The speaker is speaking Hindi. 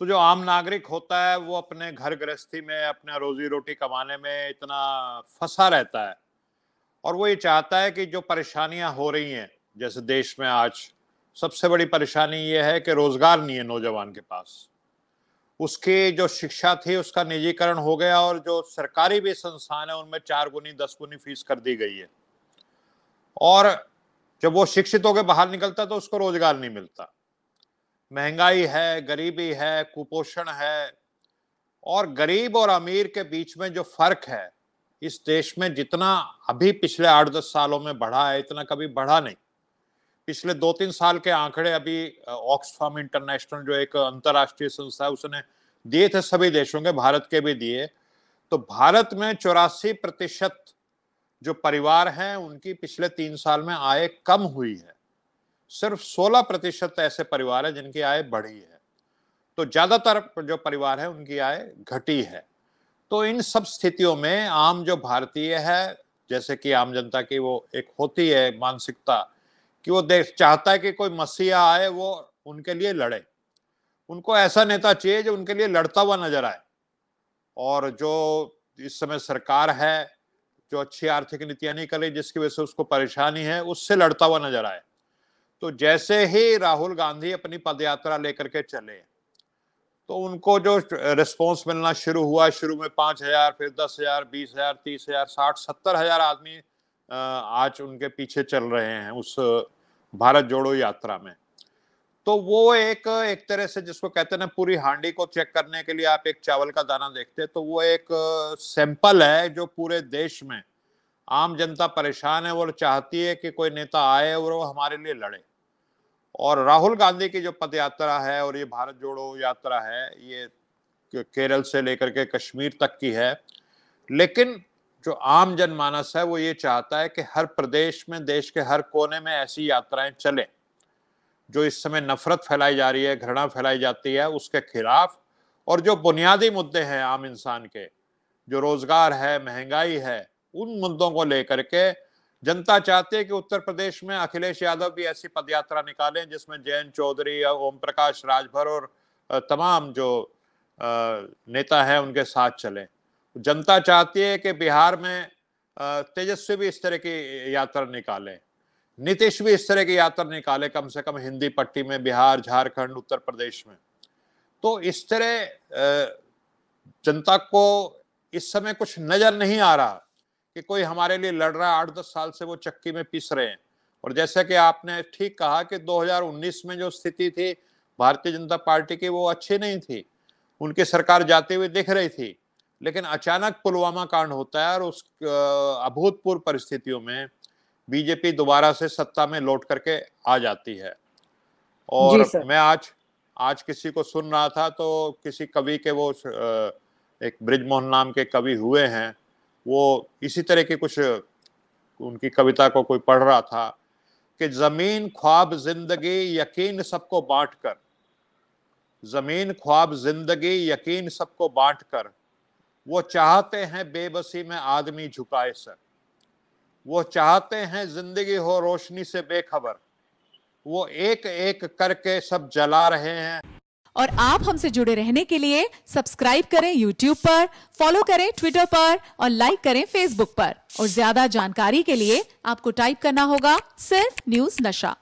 तो जो आम नागरिक होता है वो अपने घर गृहस्थी में, अपना रोजी रोटी कमाने में इतना फंसा रहता है और वो ये चाहता है कि जो परेशानियां हो रही हैं, जैसे देश में आज सबसे बड़ी परेशानी ये है कि रोजगार नहीं है नौजवान के पास। उसकी जो शिक्षा थी उसका निजीकरण हो गया और जो सरकारी भी संस्थान है उनमें 4 गुनी 10 गुनी फीस कर दी गई है और जब वो शिक्षित होकर बाहर निकलता है तो उसको रोजगार नहीं मिलता। महंगाई है, गरीबी है, कुपोषण है और गरीब और अमीर के बीच में जो फर्क है इस देश में जितना अभी पिछले 8-10 सालों में बढ़ा है इतना कभी बढ़ा नहीं। पिछले 2-3 साल के आंकड़े अभी ऑक्सफैम इंटरनेशनल जो एक अंतरराष्ट्रीय संस्था है उसने दिए थे, सभी देशों के, भारत के भी दिए। तो भारत में 84% जो परिवार हैं उनकी पिछले 3 साल में आय कम हुई है। सिर्फ 16% ऐसे परिवार हैं जिनकी आय बढ़ी है। तो ज्यादातर जो परिवार है उनकी आय घटी है। तो इन सब स्थितियों में आम जो भारतीय है, जैसे कि आम जनता की वो एक होती है मानसिकता कि वो देश चाहता है कि कोई मसीहा आए, वो उनके लिए लड़े। उनको ऐसा नेता चाहिए जो उनके लिए लड़ता हुआ नजर आए। और जो इस समय सरकार है जो अच्छी आर्थिक नीतियां नहीं कर रही, जिसकी वजह से उसको परेशानी है, उससे लड़ता हुआ नजर आए। तो जैसे ही राहुल गांधी अपनी पदयात्रा लेकर के चले तो उनको जो रिस्पॉन्स मिलना शुरू हुआ, शुरू में 5,000, फिर 10,000, 20,000, 30,000, 60, 70,000 आदमी आज उनके पीछे चल रहे हैं उस भारत जोड़ो यात्रा में। तो वो एक तरह से जिसको कहते हैं ना, पूरी हांडी को चेक करने के लिए आप एक चावल का दाना देखते हैं, तो वो एक सैंपल है जो पूरे देश में आम जनता परेशान है। वो चाहती है कि कोई नेता आए और वो हमारे लिए लड़े। और राहुल गांधी की जो पद यात्रा है और ये भारत जोड़ो यात्रा है, ये केरल से लेकर के कश्मीर तक की है। लेकिन जो आम जनमानस है वो ये चाहता है कि हर प्रदेश में, देश के हर कोने में ऐसी यात्राएं चलें। जो इस समय नफरत फैलाई जा रही है, घृणा फैलाई जाती है, उसके खिलाफ, और जो बुनियादी मुद्दे हैं आम इंसान के, जो रोजगार है, महंगाई है, उन मुद्दों को लेकर के जनता चाहती है कि उत्तर प्रदेश में अखिलेश यादव भी ऐसी पदयात्रा निकालें जिसमें जयंत चौधरी या ओम प्रकाश राजभर और तमाम जो नेता हैं उनके साथ चलें। जनता चाहती है कि बिहार में तेजस्वी भी इस तरह की यात्रा निकालें, नीतीश भी इस तरह की यात्रा निकाले, कम से कम हिंदी पट्टी में, बिहार, झारखंड, उत्तर प्रदेश में। तो इस तरह जनता को इस समय कुछ नजर नहीं आ रहा कि कोई हमारे लिए लड़ रहा है। 8-10 साल से वो चक्की में पिस रहे हैं। और जैसा कि आपने ठीक कहा कि 2019 में जो स्थिति थी भारतीय जनता पार्टी की, वो अच्छी नहीं थी। उनकी सरकार जाती हुई दिख रही थी, लेकिन अचानक पुलवामा कांड होता है और उस अभूतपूर्व परिस्थितियों में बीजेपी दोबारा से सत्ता में लौट करके आ जाती है। और मैं आज किसी को सुन रहा था तो किसी कवि के, वो एक बृजमोहन नाम के कवि हुए हैं, वो इसी तरह की कुछ उनकी कविता को कोई पढ़ रहा था कि जमीन ख्वाब जिंदगी यकीन सबको बांट कर, जमीन ख्वाब जिंदगी यकीन सबको बांट कर, वो चाहते हैं बेबसी में आदमी झुकाए सर, वो चाहते हैं जिंदगी हो रोशनी से बेखबर, वो एक एक करके सब जला रहे हैं। और आप हमसे जुड़े रहने के लिए सब्सक्राइब करें YouTube पर, फॉलो करें Twitter पर और लाइक करें Facebook पर। और ज्यादा जानकारी के लिए आपको टाइप करना होगा सिर्फ न्यूज़ नशा।